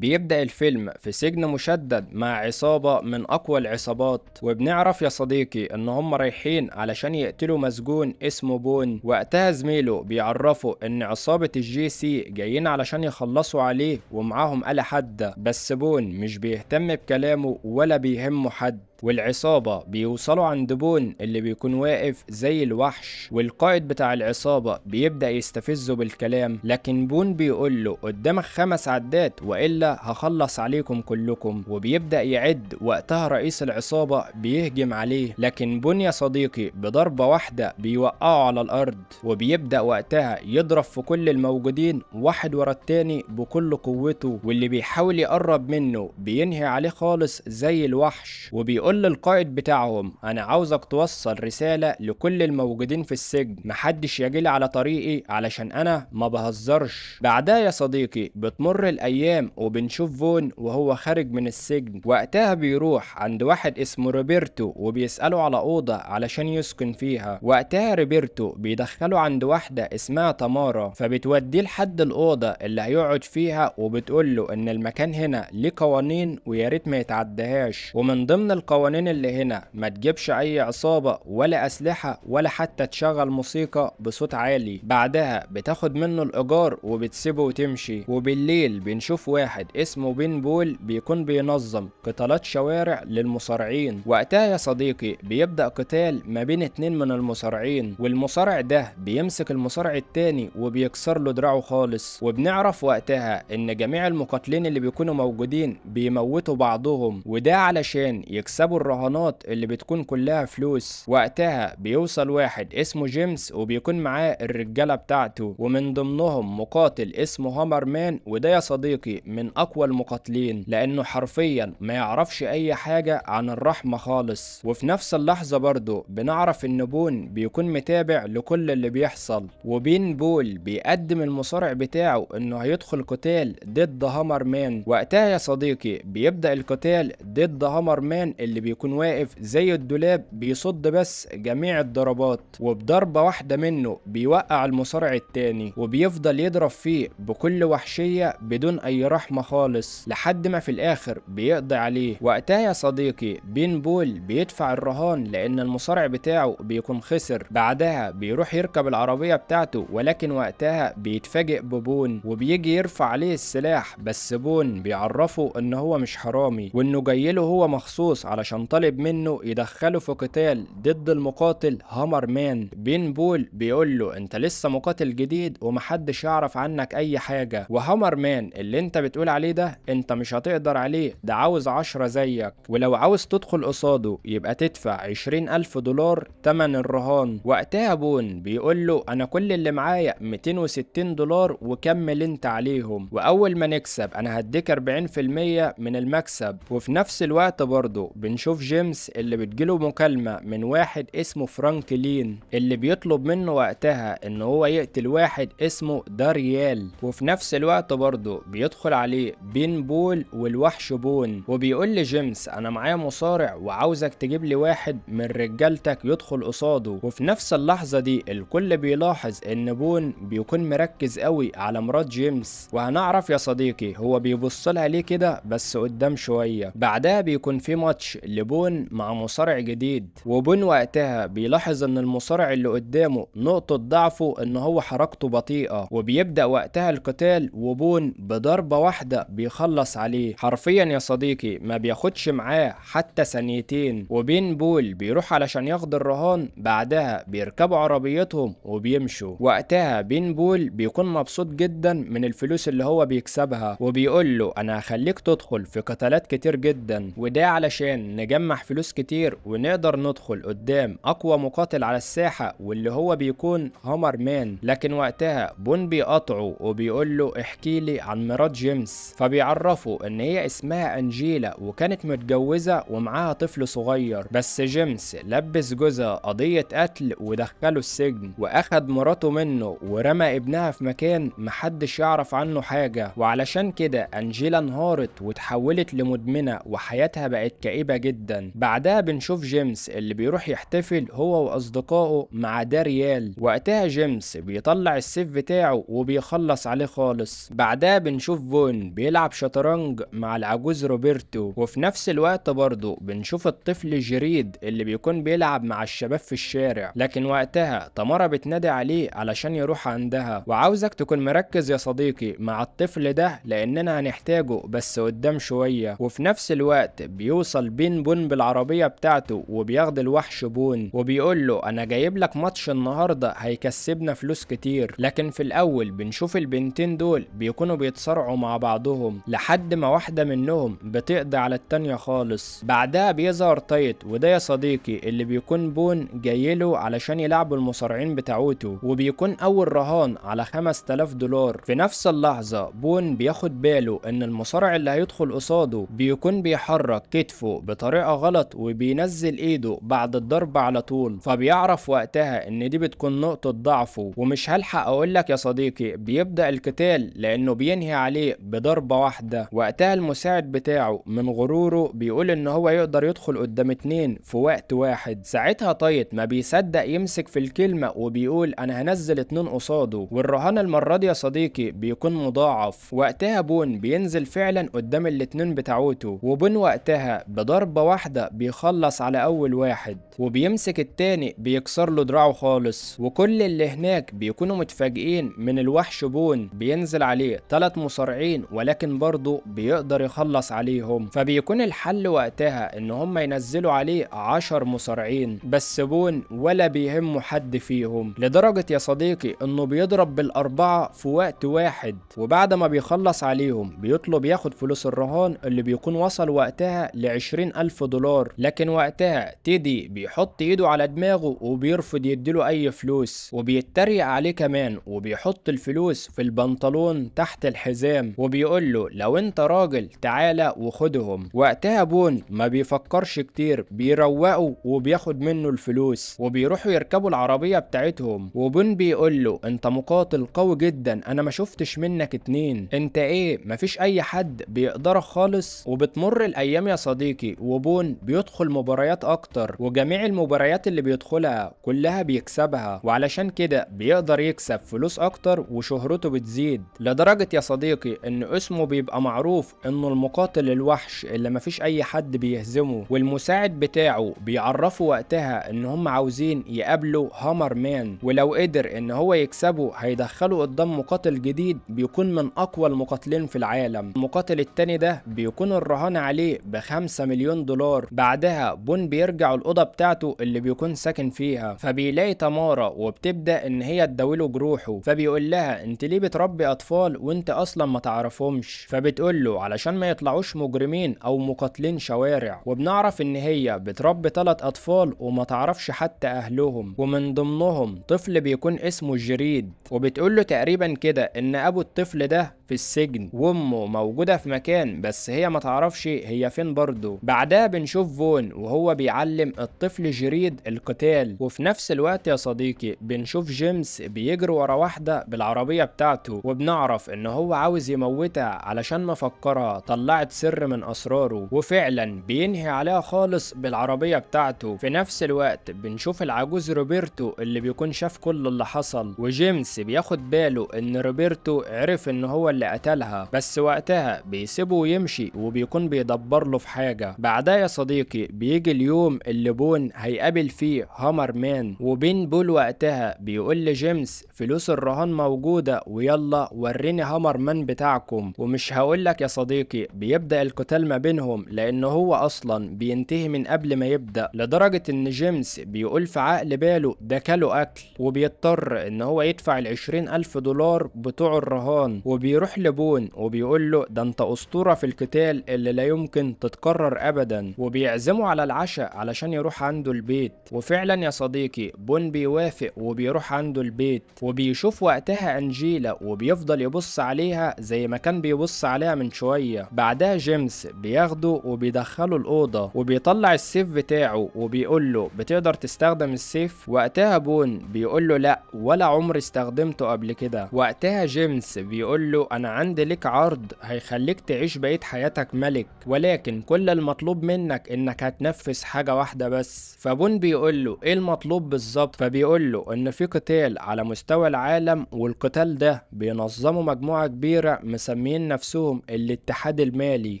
بيبدأ الفيلم في سجن مشدد مع عصابة من أقوى العصابات، وبنعرف يا صديقي إن هم رايحين علشان يقتلوا مسجون اسمه بون. وقتها زميله بيعرفوا إن عصابة الجي سي جايين علشان يخلصوا عليه ومعاهم آلة حادة، بس بون مش بيهتم بكلامه ولا بيهمه حد. والعصابة بيوصلوا عند بون اللي بيكون واقف زي الوحش، والقائد بتاع العصابة بيبدأ يستفزه بالكلام، لكن بون بيقوله قدامك 5 عدات وإلا هخلص عليكم كلكم. وبيبدأ يعد. وقتها رئيس العصابة بيهجم عليه، لكن بون يا صديقي بضربة واحدة بيوقعه على الأرض، وبيبدأ وقتها يضرب في كل الموجودين واحد ورا التاني بكل قوته، واللي بيحاول يقرب منه بينهي عليه خالص زي الوحش. وبيقول للقائد بتاعهم انا عاوزك توصل رسالة لكل الموجودين في السجن، محدش يجيلي على طريقي علشان انا ما بهزرش. بعدها يا صديقي بتمر الايام وبنشوف فون وهو خارج من السجن. وقتها بيروح عند واحد اسمه روبرتو وبيسأله على اوضة علشان يسكن فيها. وقتها روبرتو بيدخله عند واحدة اسمها تمارا، فبتوديه لحد الاوضة اللي هيقعد فيها، وبتقول له ان المكان هنا ليه قوانين ويا ريت ما يتعدهاش، ومن ضمن القوانين اللي هنا ما تجيبش اي عصابة ولا اسلحة ولا حتى تشغل موسيقى بصوت عالي. بعدها بتاخد منه الايجار وبتسيبه وتمشي. وبالليل بنشوف واحد اسمه بين بول بيكون بينظم قتالات شوارع للمصارعين. وقتها يا صديقي بيبدأ قتال ما بين 2 من المصارعين، والمصارع ده بيمسك المصارع التاني وبيكسر له دراعه خالص. وبنعرف وقتها ان جميع المقاتلين اللي بيكونوا موجودين بيموتوا بعضهم، وده علشان يكسبوا الرهانات اللي بتكون كلها فلوس. وقتها بيوصل واحد اسمه جيمس وبيكون معاه الرجالة بتاعته، ومن ضمنهم مقاتل اسمه هامر مان، وده يا صديقي من اقوى المقاتلين لانه حرفيا ما يعرفش اي حاجة عن الرحمة خالص. وفي نفس اللحظة برضو بنعرف ان بون بيكون متابع لكل اللي بيحصل، وبين بول بيقدم المصارع بتاعه انه هيدخل قتال ضد هامر مان. وقتها يا صديقي بيبدأ القتال ضد هامر مان اللي بيكون واقف زي الدولاب بيصد بس جميع الضربات، وبضربة واحدة منه بيوقع المصارع التاني، وبيفضل يضرب فيه بكل وحشية بدون اي رحمة خالص لحد ما في الاخر بيقضي عليه. وقتها يا صديقي بين بول بيدفع الرهان لان المصارع بتاعه بيكون خسر. بعدها بيروح يركب العربية بتاعته، ولكن وقتها بيتفاجئ ببون وبيجي يرفع عليه السلاح، بس بون بيعرفه ان هو مش حرامي وانه جايله هو مخصوص علشان طالب منه يدخله في قتال ضد المقاتل هامر مان. بين بول بيقول له انت لسه مقاتل جديد ومحدش يعرف عنك اي حاجة، وهامر مان اللي انت بتقول عليه ده انت مش هتقدر عليه، ده عاوز 10 زيك، ولو عاوز تدخل قصاده يبقى تدفع 20,000 دولار تمن الرهان. وقتها بون بيقول له انا كل اللي معايا 260 دولار وكمل انت عليهم، واول ما نكسب انا هديك 40% من المكسب. وفي نفس الوقت برضه بنشوف جيمس اللي بتجيله مكالمة من واحد اسمه فرانكلين اللي بيطلب منه وقتها ان هو يقتل واحد اسمه داريال. وفي نفس الوقت برضه بيدخل عليه بين بول والوحش بون، وبيقول لجيمس انا معايا مصارع وعاوزك تجيب لي واحد من رجالتك يدخل قصاده. وفي نفس اللحظة دي الكل بيلاحظ ان بون بيكون مركز قوي على مرات جيمس، وهنعرف يا صديقي هو بيبص لها ليه كده بس قدام شوية. بعدها بيكون في ماتش لبون مع مصارع جديد، وبون وقتها بيلاحظ ان المصارع اللي قدامه نقطة ضعفه ان هو حركته بطيئة، وبيبدأ وقتها القتال، وبون بضربة واحدة بيخلص عليه حرفيا يا صديقي، ما بياخدش معاه حتى ثانيتين. وبين بول بيروح علشان ياخد الرهان، بعدها بيركبوا عربيتهم وبيمشوا. وقتها بين بول بيكون مبسوط جدا من الفلوس اللي هو بيكسبها، وبيقول له انا هخليك تدخل في قتالات كتير جدا، وده علشان نجمع فلوس كتير ونقدر ندخل قدام اقوى مقاتل على الساحة واللي هو بيكون هامر مان. لكن وقتها بون بيقاطعه وبيقول له احكي لي عن مرات جيمس، فبيعرفه ان هي اسمها انجيلا وكانت متجوزة ومعاها طفل صغير، بس جيمس لبس جوزها قضية قتل ودخله السجن، واخد مراته منه ورمى ابنها في مكان محدش يعرف عنه حاجة. وعلشان كده انجيلا انهارت وتحولت لمدمنة وحياتها بقت كئيبة جدا. بعدها بنشوف جيمس اللي بيروح يحتفل هو واصدقائه مع داريال. وقتها جيمس بيطلع السيف بتاعه وبيخلص عليه خالص. بعدها بنشوف فون بون بيلعب شطرنج مع العجوز روبرتو، وفي نفس الوقت برضه بنشوف الطفل جريد اللي بيكون بيلعب مع الشباب في الشارع. لكن وقتها تمارا بتنادي عليه علشان يروح عندها، وعاوزك تكون مركز يا صديقي مع الطفل ده لاننا هنحتاجه بس قدام شوية. وفي نفس الوقت بيوصل بين بون بالعربية بتاعته وبياخد الوحش بون وبيقول له انا جايب لك ماتش النهاردة هيكسبنا فلوس كتير. لكن في الاول بنشوف البنتين دول بيكونوا بيتصارعوا مع بعضهم لحد ما واحدة منهم بتقضي على التانية خالص. بعدها بيظهر تايت، وده يا صديقي اللي بيكون بون جايله علشان يلعبوا المصارعين بتاعته، وبيكون اول رهان على 5000 دولار. في نفس اللحظة بون بياخد باله ان المصارع اللي هيدخل قصاده بيكون بيحرك كتفه بطريقة غلط وبينزل ايده بعد الضرب على طول، فبيعرف وقتها ان دي بتكون نقطة ضعفه. ومش هلحق اقولك يا صديقي بيبدأ القتال لانه بينهي عليه بضربة واحدة. وقتها المساعد بتاعه من غروره بيقول ان هو يقدر يدخل قدام اتنين في وقت واحد. ساعتها طايت ما بيصدق يمسك في الكلمة وبيقول انا هنزل اتنين قصاده، والرهان المرة دي يا صديقي بيكون مضاعف. وقتها بون بينزل فعلا قدام الاتنين بتاعته، وبون وقتها بضربة واحدة بيخلص على اول واحد وبيمسك التاني بيكسر له دراعه خالص. وكل اللي هناك بيكونوا متفاجئين من الوحش بون بينزل عليه 3 مصارعين ولكن برضه بيقدر يخلص عليهم. فبيكون الحل وقتها ان هم ينزلوا عليه 10 مصارعين، بس بون ولا بيهمه حد فيهم، لدرجة يا صديقي انه بيضرب بالاربعة في وقت واحد. وبعد ما بيخلص عليهم بيطلب ياخد فلوس الرهان اللي بيكون وصل وقتها ل20,000 دولار. لكن وقتها تيدي بيحط ايده على دماغه وبيرفض يديله اي فلوس، وبيتريق عليه كمان وبيحط الفلوس في البنطلون تحت الحزام وبيقول له لو انت راجل تعالى وخدهم. وقتها بون ما بيفكرش كتير، بيروقه وبياخد منه الفلوس وبيروحوا يركبوا العربية بتاعتهم. وبون بيقول له انت مقاتل قوي جدا، انا ما شفتش منك اتنين، انت ايه مفيش اي حد بيقدرك خالص. وبتمر الايام يا صديقي وبون بيدخل مباريات اكتر، وجميع المباريات اللي بيدخلها كلها بيكسبها، وعلشان كده بيقدر يكسب فلوس اكتر وشهرته بتزيد، لدرجة يا صديقي ان اسمه بيبقى معروف انه المقاتل الوحش اللي مفيش اي حد بيهزمه. والمساعد بتاعه بيعرفه وقتها ان هم عاوزين يقابلوا هامر مان، ولو قدر ان هو يكسبه هيدخله قدام مقاتل جديد بيكون من اقوى المقاتلين في العالم. المقاتل التاني ده بيكون الرهان عليه ب5 مليون دولار. بعدها بون بيرجع الأوضة بتاعته اللي بيكون ساكن فيها، فبيلاقي تمارا وبتبدأ إن هي تداوله جروحه، فبيقول لها أنت ليه بتربي أطفال وأنت أصلا ما تعرفهمش؟ فبتقول له علشان ما يطلعوش مجرمين أو مقاتلين شوارع. وبنعرف إن هي بتربي 3 أطفال وما تعرفش حتى أهلهم، ومن ضمنهم طفل بيكون اسمه جريد. وبتقول له تقريبا كده إن أبو الطفل ده في السجن وامه موجودة في مكان بس هي ما تعرفش هي فين برضه. بعدها بنشوف فون وهو بيعلم الطفل جريد القتال، وفي نفس الوقت يا صديقي بنشوف جيمس بيجري ورا واحدة بالعربية بتاعته، وبنعرف ان هو عاوز يموتها علشان مفكرها طلعت سر من اسراره، وفعلا بينهي عليها خالص بالعربية بتاعته. في نفس الوقت بنشوف العجوز روبرتو اللي بيكون شاف كل اللي حصل، وجيمس بياخد باله ان روبرتو عرف ان هو اللي قتلها، بس وقتها بيسيبه ويمشي وبيكون بيدبر له في حاجة. بعدها يا صديقي بيجي اليوم اللي بون هيقابل فيه هامر مان، وبين بول وقتها بيقول لجيمس فلوس الرهان موجودة ويلا وريني هامر مان بتاعكم. ومش هقولك يا صديقي بيبدأ القتال ما بينهم لأنه هو أصلا بينتهي من قبل ما يبدأ، لدرجة إن جيمس بيقول في عقل باله ده كله أكل، وبيضطر إن هو يدفع ال20,000 دولار بتوع الرهان. وبيروح لبون وبيقول له ده أنت أسطورة في القتال اللي لا يمكن تتكرر أبدا، وبيعزمه على العشاء علشان يروح عنده البيت. وفعلا يا صديقي بون بيوافق وبيروح عنده البيت، وبيشوف وقتها أنجيلا وبيفضل يبص عليها زي ما كان بيبص عليها من شوية. بعدها جيمس بياخده وبيدخله الأوضة وبيطلع السيف بتاعه وبيقول له بتقدر تستخدم السيف؟ وقتها بون بيقول له لا ولا عمري استخدمته قبل كده. وقتها جيمس بيقول له أنا عندي لك عرض هيخليك تعيش بقية حياتك ملك، ولكن كل المطلوب منك إنك هتنفذ حاجة واحدة بس. فبون بيقول له إيه المطلوب بالظبط؟ فبيقول له إن في قتال على مستوى مستوى العالم، والقتال ده بينظموا مجموعة كبيرة مسميين نفسهم الاتحاد المالي،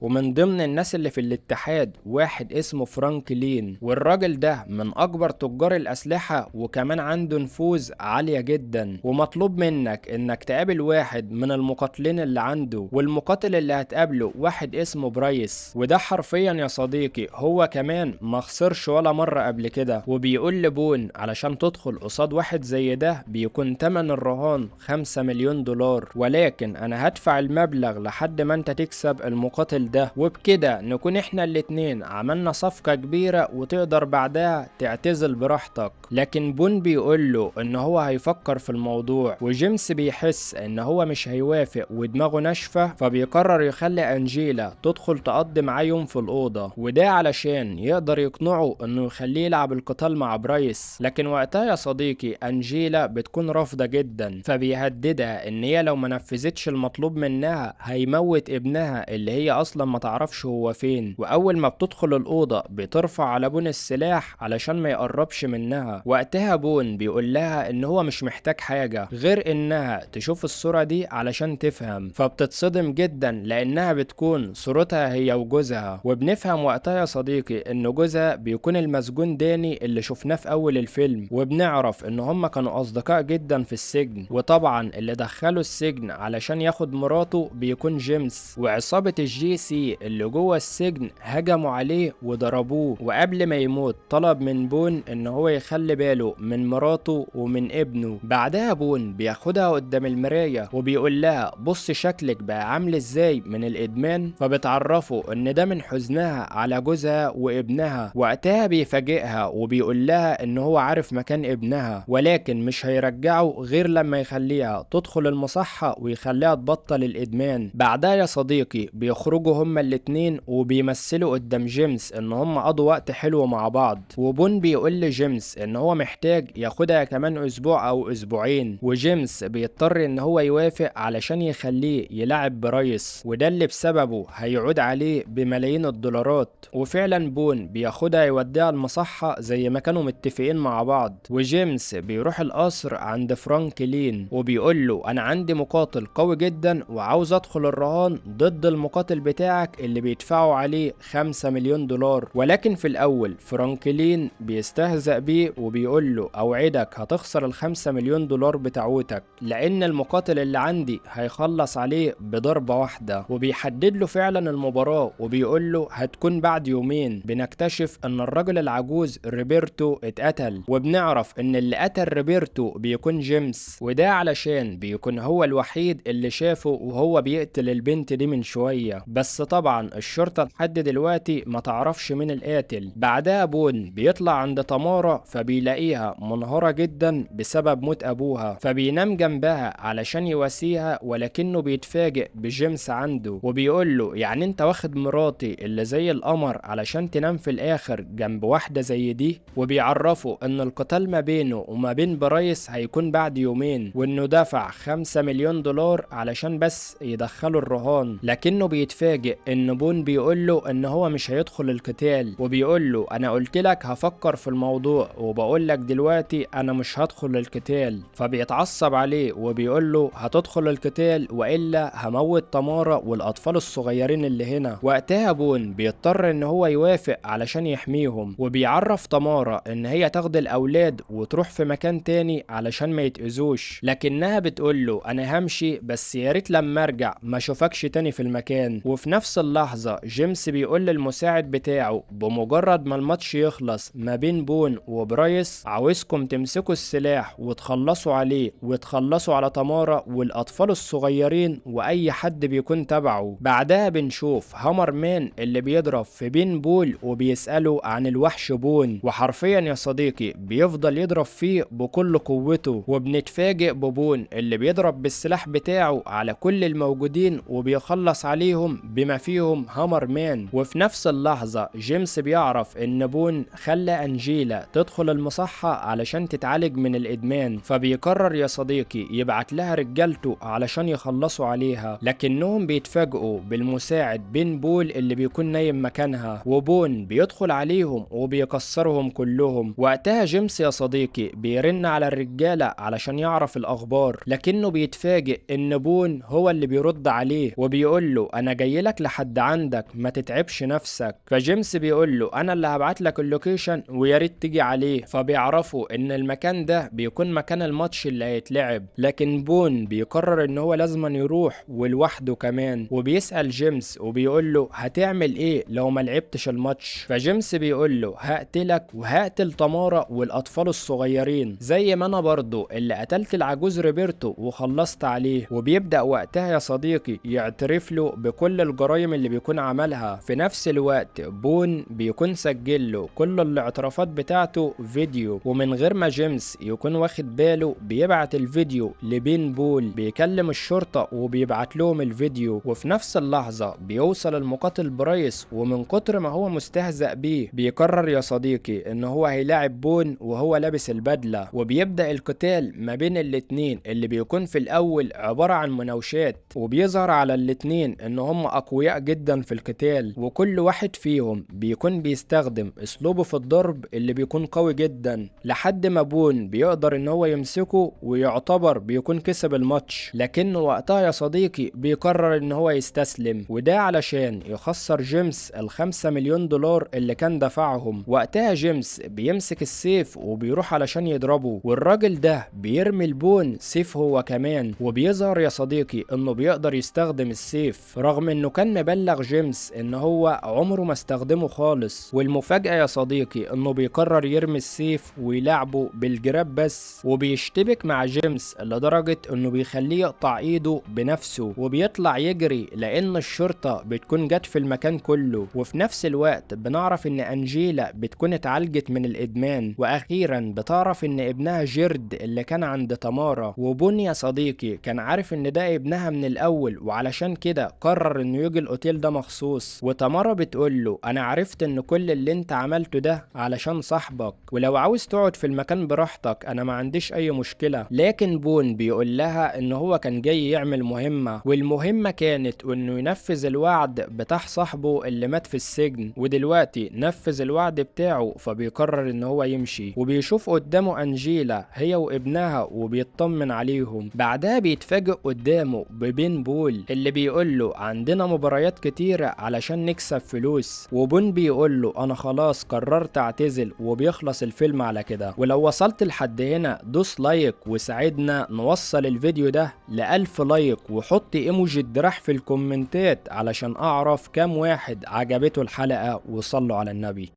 ومن ضمن الناس اللي في الاتحاد واحد اسمه فرانكلين، والراجل ده من اكبر تجار الاسلحة وكمان عنده نفوذ عالية جدا. ومطلوب منك انك تقابل واحد من المقاتلين اللي عنده، والمقاتل اللي هتقابله واحد اسمه برايس، وده حرفيا يا صديقي هو كمان ما خسرش ولا مرة قبل كده. وبيقول لبون علشان تدخل قصاد واحد زي ده بيكون تمن الرهان 5 مليون دولار، ولكن انا هدفع المبلغ لحد ما انت تكسب المقاتل ده، وبكده نكون احنا الاتنين عملنا صفقة كبيرة وتقدر بعدها تعتزل براحتك. لكن بون بيقول له ان هو هيفكر في الموضوع، وجيمس بيحس ان هو مش هيوافق ودماغه ناشفة، فبيقرر يخلي انجيلا تدخل تقضي معاه يوم في الأوضة، وده علشان يقدر يقنعه انه يخليه يلعب القتال مع برايس. لكن وقتها يا صديقي انجيلا بتكون رافضة جدا، فبيهددها ان هي لو ما نفذتش المطلوب منها هيموت ابنها اللي هي اصلا ما تعرفش هو فين. واول ما بتدخل الأوضة بترفع على بون السلاح علشان ما يقربش منها. وقتها بون بيقول لها ان هو مش محتاج حاجة غير انها تشوف الصورة دي علشان تفهم، فبتتصدم جدا لانها بتكون صورتها هي وجوزها. وبنفهم وقتها يا صديقي ان جوزها بيكون المسجون داني اللي شفناه في اول الفيلم، وبنعرف ان هما كانوا اصدقاء جدا في السجن. وطبعا اللي دخله السجن علشان ياخد مراته بيكون جيمس، وعصابة الجي سي اللي جوه السجن هجموا عليه وضربوه. وقبل ما يموت طلب من بون ان هو يخلي باله من مراته ومن ابنه. بعدها بون بياخدها قدام المراية وبيقول لها بص شكلك بقى عامل ازاي من الادمان، فبتعرفه ان ده من حزنها على جوزها وابنها. وقتها بيفاجئها وبيقول لها ان هو عارف مكان ابنها، ولكن مش هيرجعه غير لما يخليها تدخل المصحة ويخليها تبطل الادمان. بعدها يا صديقي بيخرجوا هما الاتنين وبيمثلوا قدام جيمس ان هما قضوا وقت حلو مع بعض. وبون بيقول لجيمس ان هو محتاج ياخدها كمان اسبوع او اسبوعين، وجيمس بيضطر ان هو يوافق علشان يخليه يلعب برايس، وده اللي بسببه هيعود عليه بملايين الدولارات. وفعلا بون بياخدها يوديها المصحة زي ما كانوا متفقين مع بعض. وجيمس بيروح القصر عند فرانكلين وبيقول له انا عندي مقاتل قوي جدا وعاوز ادخل الرهان ضد المقاتل بتاعك اللي بيدفعوا عليه 5 مليون دولار. ولكن في الاول فرانكلين بيستهزأ بيه وبيقول له اوعدك هتخسر ال5 مليون دولار بتاعتك، لان المقاتل اللي عندي هيخلص عليه بضربة واحدة. وبيحدد له فعلا المباراة وبيقول له هتكون بعد يومين. بنكتشف ان الرجل العجوز روبرتو اتقتل، وبنعرف ان اللي قتل روبرتو بيكون جيمس، وده علشان بيكون هو الوحيد اللي شافه وهو بيقتل البنت دي من شوية. بس طبعا الشرطة لحد دلوقتي ما تعرفش مين القاتل. بعدها بون بيطلع عند تمارا فبيلاقيها منهارة جدا بسبب موت ابوها، فبينام جنبها علشان يواسيها، ولكنه بيتفاجئ بجيمس عنده وبيقول له يعني انت واخد مراتي اللي زي القمر علشان تنام في الاخر جنب واحدة زي دي. وبيعرفه ان القتال ما بينه وما بين برايس هيكون بعد يومين، وانه دفع 5 مليون دولار علشان بس يدخله الرهان. لكنه بيتفاجئ ان بون بيقول له ان هو مش هيدخل القتال، وبيقول له انا قلت لك هفكر في الموضوع وبقول لك دلوقتي انا مش هدخل القتال. فبيتعصب عليه وبيقول له هتدخل القتال والا هموت تمارا والاطفال الصغيرين اللي هنا. وقتها بون بيضطر ان هو يوافق علشان يحميهم، وبيعرف تمارا ان هي تاخد الاولاد وتروح في مكان تاني علشان ما يتأذوش. لكنها بتقول له انا همشي بس يا ريت لما ارجع ما اشوفكش تاني في المكان. وفي نفس اللحظة جيمس بيقول للمساعد بتاعه بمجرد ما الماتش يخلص ما بين بون وبرايس عاوزكم تمسكوا السلاح وتخلصوا عليه وتخلصوا على تمارا والاطفال الصغيرين واي حد بيكون تبعه. بعدها بنشوف هامر مان اللي بيضرب في بين بول وبيسأله عن الوحش بون، وحرفيا يا صديقي بيفضل يضرب فيه بكل قوته. وبنتفاجئ ببون اللي بيضرب بالسلاح بتاعه على كل الموجودين وبيخلص عليهم بما فيهم هامر مان. وفي نفس اللحظة جيمس بيعرف ان بون خلى انجيلا تدخل المصحة علشان تتعالج من الادمان، فبيقرر يا صديقي يبعت لها رجالته علشان يخلصوا عليها. لكنهم بيتفاجئوا بالمساعد بين بول اللي بيكون نايم مكانها، وبون بيدخل عليهم وبيكسرهم كلهم. وقتها جيمس يا صديقي بيرن على الرجالة علشان يعرف الاخبار، لكنه بيتفاجئ ان بون هو اللي بيرد عليه وبيقول له انا جاي لك لحد عندك، ما تتعبش نفسك. فجيمس بيقول له انا اللي هبعت لك اللوكيشن ويا ريت تيجي عليه. فبيعرفوا ان المكان ده بيكون مكان الماتش اللي هيتلعب، لكن بون بيقرر ان هو لازم يروح ولوحده كمان. وبيسأل جيمس وبيقول له هتعمل ايه لو ما لعبتش الماتش؟ فجيمس بيقول له هقتلك وهقتل تمارا والاطفال الصغيرين، زي ما انا برضو اللي قتلت العجوز روبرتو وخلصت عليه. وبيبدأ وقتها يا صديقي يعترف له بكل الجرائم اللي بيكون عملها. في نفس الوقت بون بيكون سجل له كل الاعترافات بتاعته فيديو، ومن غير ما جيمس يكون واخد باله بيبعت الفيديو لبين بول بيكلم الشرطة وبيبعت لهم الفيديو. وفي نفس اللحظة بيوصل المقاتل برايس، ومن كتر ما هو مستهزأ بيه بيقرر يا صديقي ان هو هيلاعب بون وهو لابس البدلة. وبيبدأ القتال ما بين الاتنين اللي بيكون في الاول عبارة عن مناوشات، وبيظهر على الاتنين ان هم اقوياء جدا في القتال، وكل واحد فيهم بيكون بيستخدم اسلوبه في الضرب اللي بيكون قوي جدا، لحد ما بون بيقدر ان هو يمسكه ويعتبر بيكون كسب الماتش. لكنه وقتها يا صديقي بيقرر ان هو يستسلم، وده علشان يخسر جيمس ال5 مليون دولار اللي كان دفعهم. وقتها جيمس بيمسك السيف وبيروح علشان يضربه، والراجل ده بيرمي البون سيف هو كمان. وبيظهر يا صديقي انه بيقدر يستخدم السيف رغم انه كان مبلغ جيمس ان هو عمره ما استخدمه خالص. والمفاجأة يا صديقي انه بيقرر يرمي السيف ويلعبه بالجراب بس، وبيشتبك مع جيمس لدرجة انه بيخليه يقطع ايده بنفسه، وبيطلع يجري لان الشرطة بتكون جت في المكان كله. وفي نفس الوقت بنعرف ان انجيلا بتكون اتعالجت من الادمان، واخيرا بتعرف ان ابنها جيرد اللي كان عند تمارا. وبون يا صديقي كان عارف ان ده ابنها من الاول، وعلشان كده قرر انه يجي الاوتيل ده مخصوص. وتمارا بتقول له انا عرفت ان كل اللي انت عملته ده علشان صاحبك، ولو عاوز تقعد في المكان براحتك انا ما عنديش اي مشكلة. لكن بون بيقول لها ان هو كان جاي يعمل مهمة، والمهمة كانت انه ينفذ الوعد بتاع صاحبه اللي مات في السجن، ودلوقتي نفذ الوعد بتاعه فبيقرر ان هو يمشي. وبيشوف قدامه انجيلا هي وابنها وبيطمن عليهم. بعدها بيتفاجئ قدامه ببين بول اللي بيقول له عندنا مباريات كتيرة علشان نكسب فلوس. وبون بيقول له انا خلاص قررت اعتزل، وبيخلص الفيلم على كده. ولو وصلت لحد هنا دوس لايك وساعدنا نوصل الفيديو ده ل1000 لايك، وحط ايموجي الدراع في الكومنتات علشان اعرف كام واحد عجبته الحلقة. وصلوا على النبي.